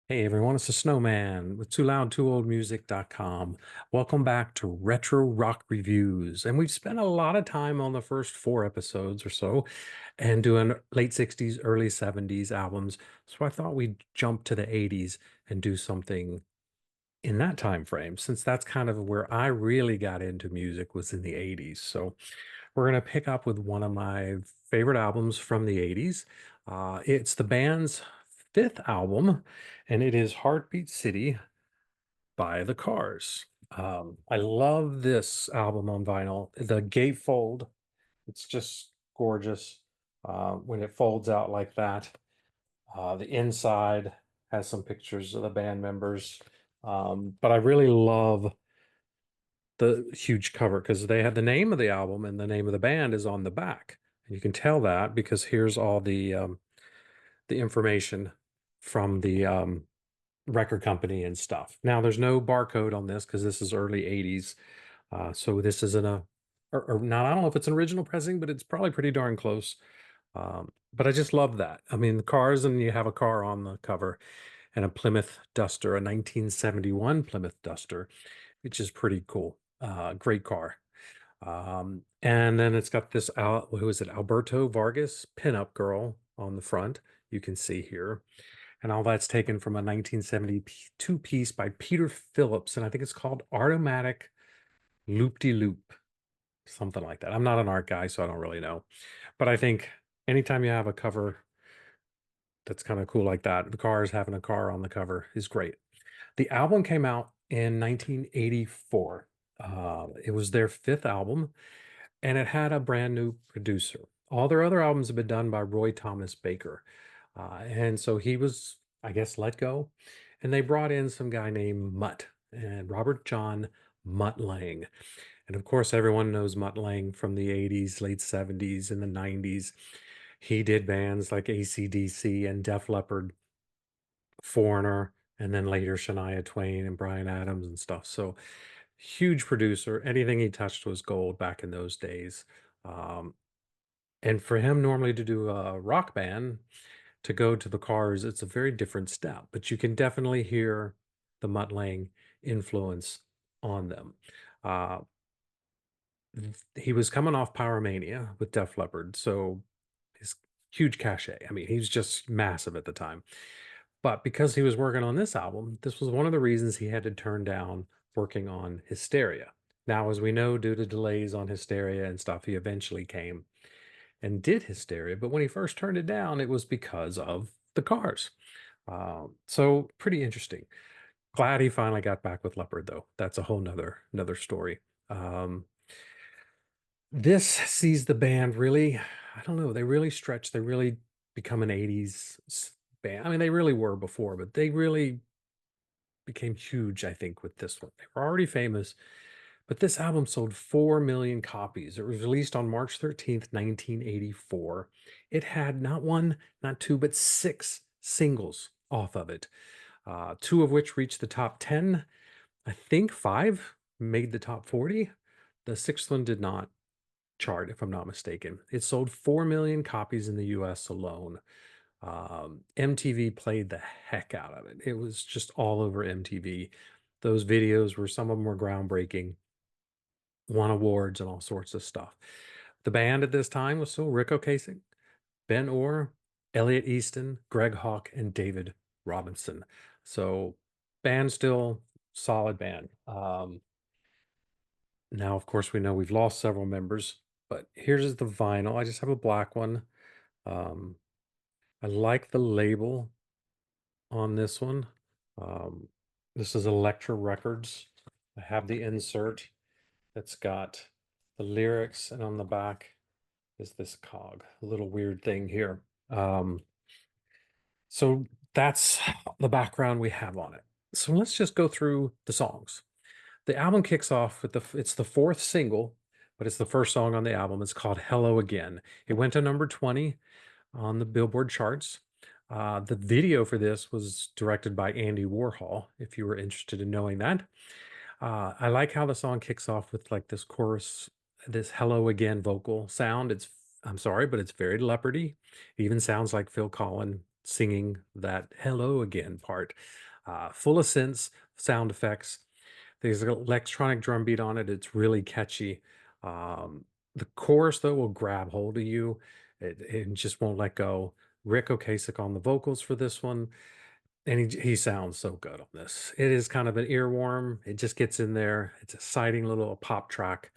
Hey everyone, it's the Snowman with TooLoudTooOldMusic.com. Welcome back to Retro Rock Reviews. And we've spent a lot of time on the first four episodes or so and doing late 60s, early 70s albums. So I thought we'd jump to the 80s and do something in that time frame, since that's kind of where I really got into music was in the 80s. So we're going to pick up with one of my favorite albums from the 80s. It's the band's fifth album, and it is Heartbeat City by The Cars. I love this album on vinyl. The gatefold, it's just gorgeous when it folds out like that. The inside has some pictures of the band members. But I really love the huge cover because they had the name of the album and the name of the band is on the back. And you can tell that because here's all the information from the record company and stuff. Now, there's no barcode on this because this is early 80s. So this isn't or not, I don't know if it's an original pressing, but it's probably pretty darn close. But I just love that. I mean, the cars, and you have a car on the cover and a Plymouth Duster, a 1971 Plymouth Duster, which is pretty cool. Great car. And then it's got this, who is it? Alberto Vargas pinup girl on the front. You can see here. And all that's taken from a 1972 piece by Peter Phillips. And I think it's called Automatic Loop-de-Loop, something like that. I'm not an art guy, so I don't really know. But I think anytime you have a cover that's kind of cool like that, the Cars having a car on the cover is great. The album came out in 1984. It was their fifth album, and it had a brand new producer. All their other albums have been done by Roy Thomas Baker. And so he was, I guess, let go. And they brought in some guy named Mutt and Robert John Mutt Lang. And of course, everyone knows Mutt Lang from the 80s, late 70s, and the 90s. He did bands like AC/DC and Def Leppard, Foreigner, and then later Shania Twain and Bryan Adams and stuff. So huge producer. Anything he touched was gold back in those days. Um, and for him normally to do a rock band, to go to the Cars, it's a very different step, but you can definitely hear the Mutt Lange influence on them. Uh, he was coming off Pyromania with Def Leppard, so his huge cachet. I mean, he's just massive at the time. But because he was working on this album, this was one of the reasons he had to turn down working on Hysteria. Now, as we know, due to delays on Hysteria and stuff, he eventually came and did Hysteria. But when he first turned it down, it was because of the Cars. So pretty interesting. Glad he finally got back with Leopard, though. That's a whole nother story. Um, this sees the band really, I don't know, they really stretch. They really become an 80s band. I mean, they really were before, but they really became huge, I think, with this one. They were already famous, but this album sold 4 million copies. It was released on March 13th, 1984. It had not one, not two, but six singles off of it, two of which reached the top 10. I think five made the top 40. The sixth one did not chart, if I'm not mistaken. It sold 4 million copies in the US alone. MTV played the heck out of it. It was just all over MTV. Those videos were, some of them were groundbreaking, won awards and all sorts of stuff. The band at this time was still Rick Ocasek, Ben Orr, Elliot Easton, Greg Hawk, and David Robinson. So band still solid band. Now, of course, we know we've lost several members, but here's the vinyl. I just have a black one. Um, I like the label on this one. Um, this is Elektra Records. I have the insert that's got the lyrics, and on the back is this cog, a little weird thing here. So that's the background we have on it. So let's just go through the songs. The album kicks off with it's the fourth single, but it's the first song on the album. It's called Hello Again. It went to number 20 on the Billboard charts. The video for this was directed by Andy Warhol, if you were interested in knowing that. I like how the song kicks off with like this chorus, this Hello Again vocal sound. I'm sorry, but it's very Leopardy. It even sounds like Phil Collins singing that hello again part. Full of synths, sound effects. There's an electronic drum beat on it. It's really catchy. Um, the chorus, though, will grab hold of you. It just won't let go. Rick Ocasek on the vocals for this one, and he sounds so good on this. It is kind of an earworm. It just gets in there. It's a exciting little pop track.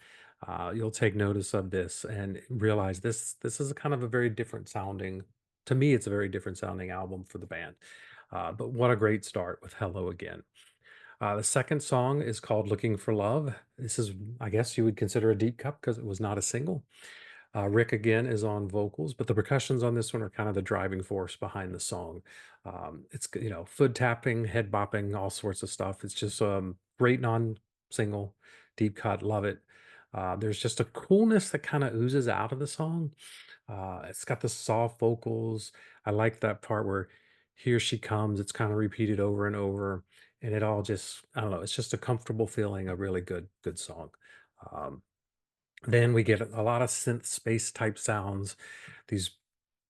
You'll take notice of this and realize this is a kind of a very different sounding. To me, it's a very different sounding album for the band. But what a great start with "Hello Again." The second song is called "Looking for Love." This is, I guess, you would consider a deep cut because it was not a single. Rick again is on vocals, but the percussions on this one are kind of the driving force behind the song. It's foot tapping, head bopping, all sorts of stuff. It's just great non-single, deep cut. Love it. There's just a coolness that kind of oozes out of the song. It's got the soft vocals. I like that part where "Here she comes." It's kind of repeated over and over, and it all just, I don't know. It's just a comfortable feeling. A really good song. Um, then we get a lot of synth space type sounds, these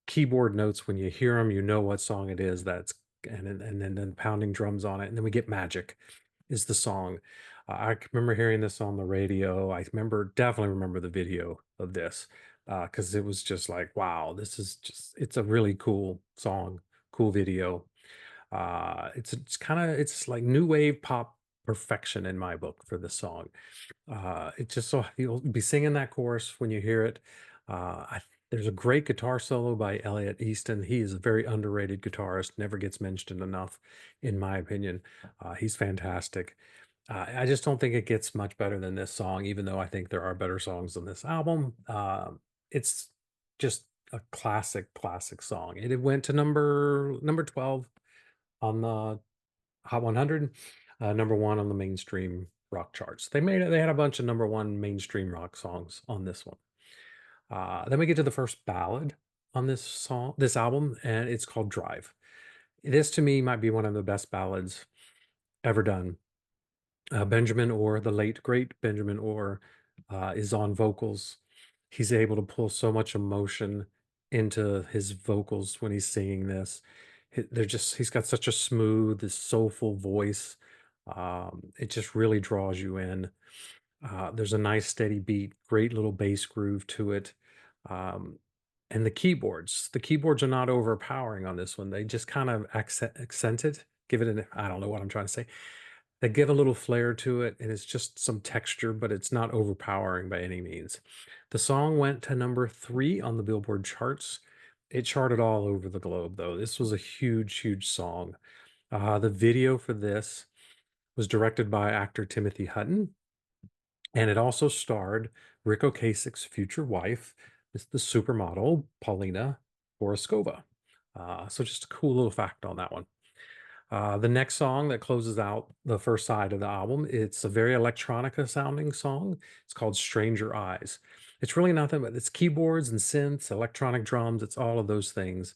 keyboard notes. When you hear them, you know what song it is. That's and then pounding drums on it, and then we get "Magic" is the song. I remember hearing this on the radio. I definitely remember the video of this because it was just like, wow, this is just it's a really cool song, cool video. It's like new wave pop perfection in my book for this song. It just so you'll be singing that chorus when you hear it. There's a great guitar solo by Elliot Easton. He is a very underrated guitarist, never gets mentioned enough, in my opinion. He's fantastic. I just don't think it gets much better than this song, even though I think there are better songs on this album. It's just a classic song. It went to number 12 on the Hot 100, number one on the mainstream rock charts. They had a bunch of number one mainstream rock songs on this one. Then we get to the first ballad on this album, and it's called "Drive." This to me might be one of the best ballads ever done. Benjamin Orr, the late great Benjamin Orr, is on vocals. He's able to pull so much emotion into his vocals when he's singing this. He's got such a smooth, this soulful voice. It just really draws you in. There's a nice steady beat, great little bass groove to it. Um, and the keyboards are not overpowering on this one. They just kind of accent it, give it an, I don't know what I'm trying to say. They give a little flair to it, and it's just some texture, but it's not overpowering by any means. The song went to number 3 on the Billboard charts. It charted all over the globe, though. This was a huge song. The video for this was directed by actor Timothy Hutton, and it also starred Rick Ocasek's future wife, the supermodel Paulina Boroskova. So just a cool little fact on that one. The next song that closes out the first side of the album, it's a very electronica sounding song. It's called "Stranger Eyes." It's really nothing but it's keyboards and synths, electronic drums. It's all of those things.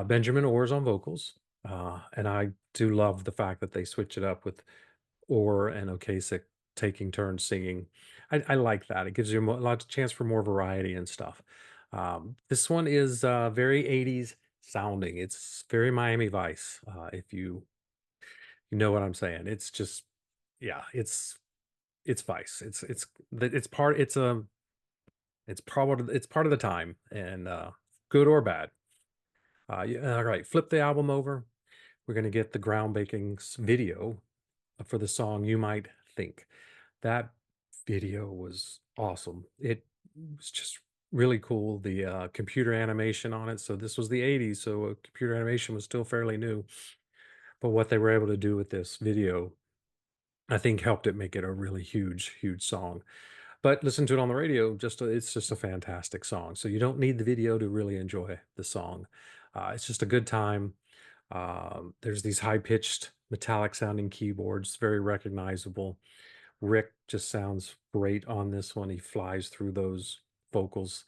Benjamin Orr's on vocals, and I do love the fact that they switch it up with Orr and Ocasek taking turns singing. I like that. It gives you a lot of chance for more variety and stuff. This one is very 80s sounding. It's very Miami Vice, if you know what I'm saying. It's just, yeah, it's Vice. It's part of the time, and good or bad. Yeah, all right, flip the album over. We're gonna get the groundbreaking video for the song "You Might Think." That video was awesome. It was just really cool. The computer animation on it. So this was the 80s, so computer animation was still fairly new. But what they were able to do with this video, I think, helped it make it a really huge song. But listen to it on the radio, it's just a fantastic song. So you don't need the video to really enjoy the song. It's just a good time. There's these high-pitched metallic sounding keyboards, very recognizable. Rick just sounds great on this one. He flies through those vocals.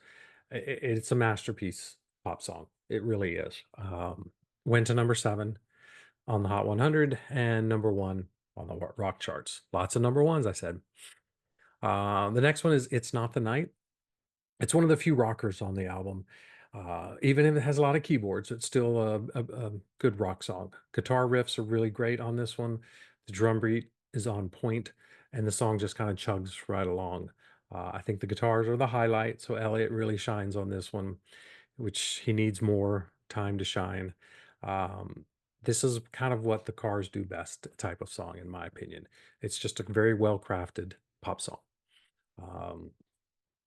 It's a masterpiece pop song. It really is. Went to number 7 on the Hot 100 and number 1 on the rock charts. Lots of number ones, I said. The next one is "It's Not the Night." It's one of the few rockers on the album. Even if it has a lot of keyboards, it's still a good rock song. Guitar riffs are really great on this one. The drum beat is on point, and the song just kind of chugs right along. I think the guitars are the highlight, so Elliot really shines on this one, which he needs more time to shine. Um, this is kind of what the Cars do best type of song, in my opinion. It's just a very well crafted pop song. Um,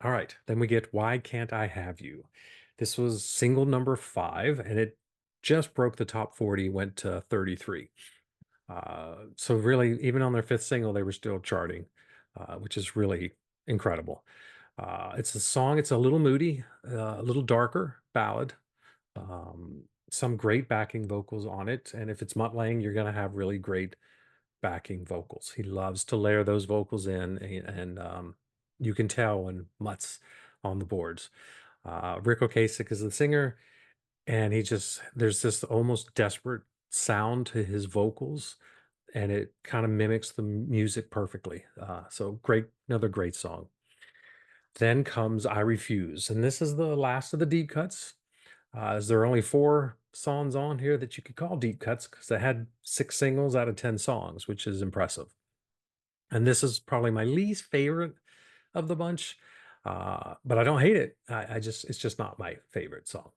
all right, then we get Why Can't I Have You? This was single number 5, and it just broke the top 40, went to 33. So really, even on their fifth single, they were still charting, which is really incredible. It's a song, it's a little moody, a little darker ballad. Some great backing vocals on it, and if it's Mutt Lange, you're gonna have really great backing vocals. He loves to layer those vocals in, and you can tell when Mutt's on the boards. Rick Ocasek is the singer, and there's this almost desperate sound to his vocals, and it kind of mimics the music perfectly. So great, another great song. Then comes I Refuse, and this is the last of the deep cuts. As there are only 4 songs on here that you could call deep cuts because they had 6 singles out of 10 songs, which is impressive. And this is probably my least favorite of the bunch, but I don't hate it. It's just not my favorite song.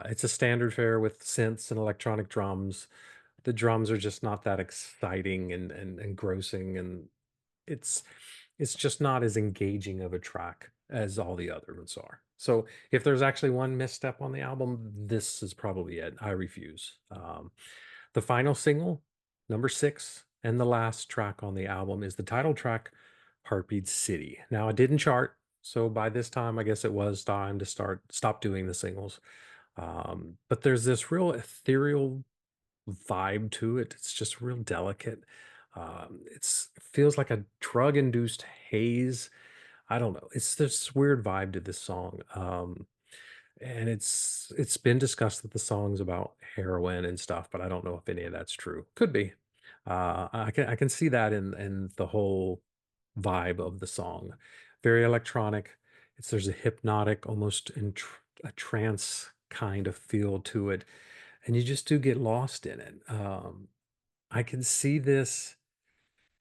It's a standard fare with synths and electronic drums. The drums are just not that exciting and engrossing, and it's it's just not as engaging of a track as all the other ones are. So if there's actually one misstep on the album, this is probably it. I Refuse. The final single, number 6, and the last track on the album is the title track, Heartbeat City. Now it didn't chart, so by this time, I guess it was time to stop doing the singles. But there's this real ethereal vibe to it. It's just real delicate. It feels like a drug-induced haze. I don't know. It's this weird vibe to this song. And it's been discussed that the song's about heroin and stuff, but I don't know if any of that's true. Could be. I can see that in the whole vibe of the song. Very electronic. There's a hypnotic, almost a trance kind of feel to it, and you just do get lost in it. I can see this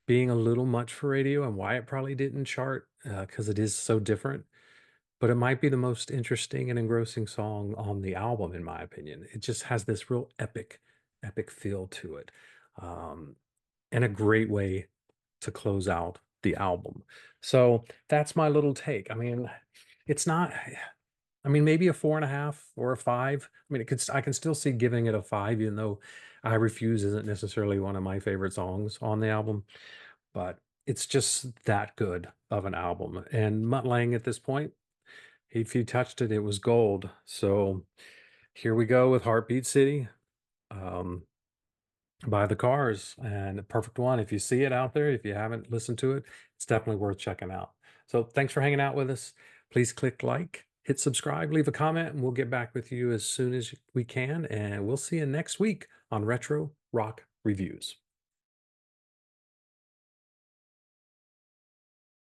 being a little much for radio and why it probably didn't chart because it is so different. But it might be the most interesting and engrossing song on the album, in my opinion. It just has this real epic feel to it, um, and a great way to close out the album. So that's my little take. I mean, it's not. I mean, maybe a 4.5 or a 5. I mean, I can still see giving it a 5, even though I Refuse isn't necessarily one of my favorite songs on the album, but it's just that good of an album. And Mutt Lange at this point, if you touched it, it was gold. So here we go with Heartbeat City, um, by the Cars, and a perfect one. If you see it out there, if you haven't listened to it, it's definitely worth checking out. So thanks for hanging out with us. Please click like, hit subscribe, leave a comment, and we'll get back with you as soon as we can. And we'll see you next week on Retro Rock Reviews.